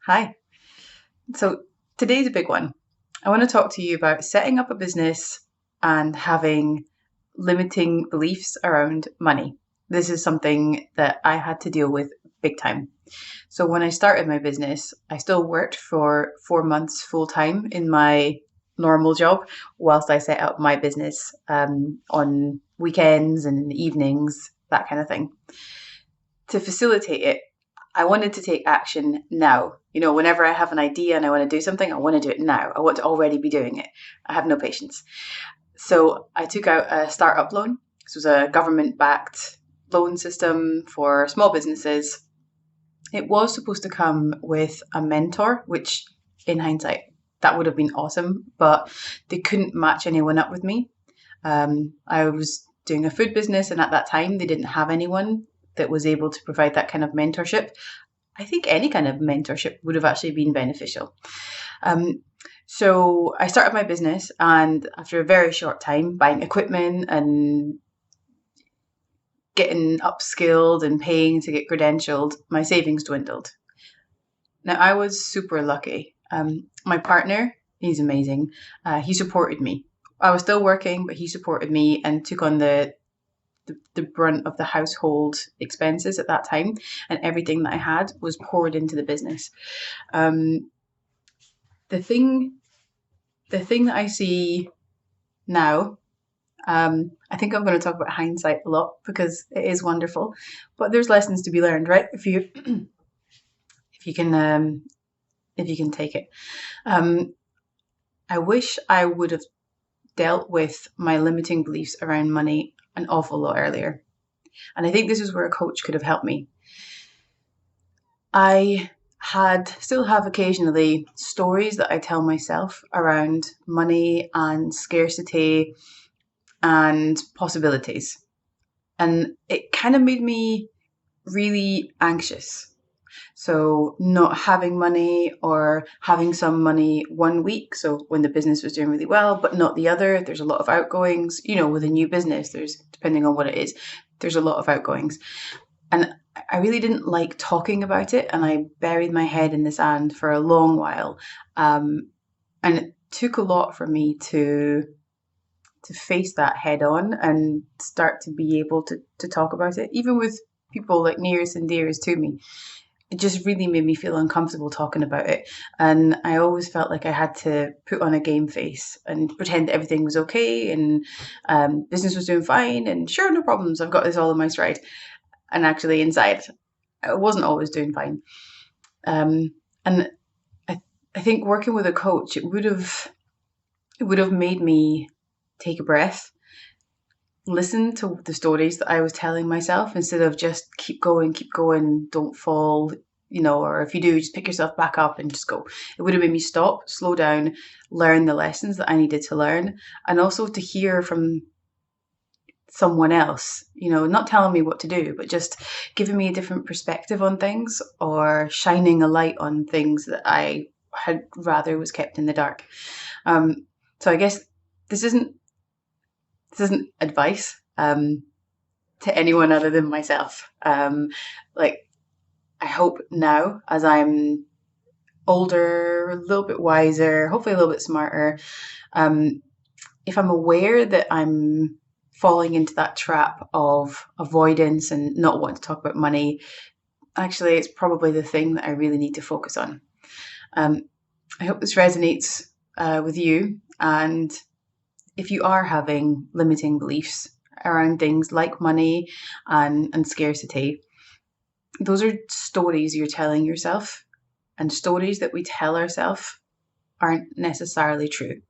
Hi. So today's a big one. I want to talk to you about setting up a business and having limiting beliefs around money. This is something that I had to deal with big time. So when I started my business, I still worked for 4 months full time in my normal job whilst I set up my business on weekends and in the evenings, that kind of thing. To facilitate it, I wanted to take action now. Whenever I have an idea and I want to do something, I want to do it now. I want to already be doing it. I have no patience. So I took out a startup loan. This was a government backed loan system for small businesses. It was supposed to come with a mentor, which in hindsight, that would have been awesome, but they couldn't match anyone up with me. I was doing a food business, and at that time, they didn't have anyone that was able to provide that kind of mentorship. I think any kind of mentorship would have actually been beneficial. So I started my business, and after a very short time, buying equipment and getting upskilled and paying to get credentialed, my savings dwindled. Now, I was super lucky. My partner, he's amazing. He supported me. I was still working, but he supported me and took on the brunt of the household expenses at that time, and everything that I had was poured into the business. Um, the thing, the thing that I see now, I think I'm going to talk about hindsight a lot because it is wonderful, but there's lessons to be learned, right? If you if you can if you can take it. Um, I wish I would have dealt with my limiting beliefs around money an awful lot earlier. And I think this is where a coach could have helped me. I still have occasionally stories that I tell myself around money and scarcity and possibilities. And it kind of made me really anxious. So not having money or having some money one week, so when the business was doing really well, but not the other. There's a lot of outgoings. With a new business, there's, depending on what it is, there's a lot of outgoings. And I really didn't like talking about it, and I buried my head in the sand for a long while. And it took a lot for me to face that head on and start to be able to talk about it, even with people like nearest and dearest to me. It just really made me feel uncomfortable talking about it. And I always felt like I had to put on a game face and pretend that everything was okay and business was doing fine and sure, no problems. I've got this all in my stride. And actually, inside, I wasn't always doing fine. And I think working with a coach, it would have made me take a breath, listen to the stories that I was telling myself instead of just keep going, don't fall, or if you do, just pick yourself back up and just go. It would have made me stop, slow down, learn the lessons that I needed to learn, and also to hear from someone else, not telling me what to do, but just giving me a different perspective on things or shining a light on things that I had rather was kept in the dark. So I guess this isn't advice to anyone other than myself. Like, I hope now, as I'm older, a little bit wiser, hopefully a little bit smarter, if I'm aware that I'm falling into that trap of avoidance and not wanting to talk about money, actually, it's probably the thing that I really need to focus on. I hope this resonates with you. And if you are having limiting beliefs around things like money and scarcity, those are stories you're telling yourself, and stories that we tell ourselves aren't necessarily true.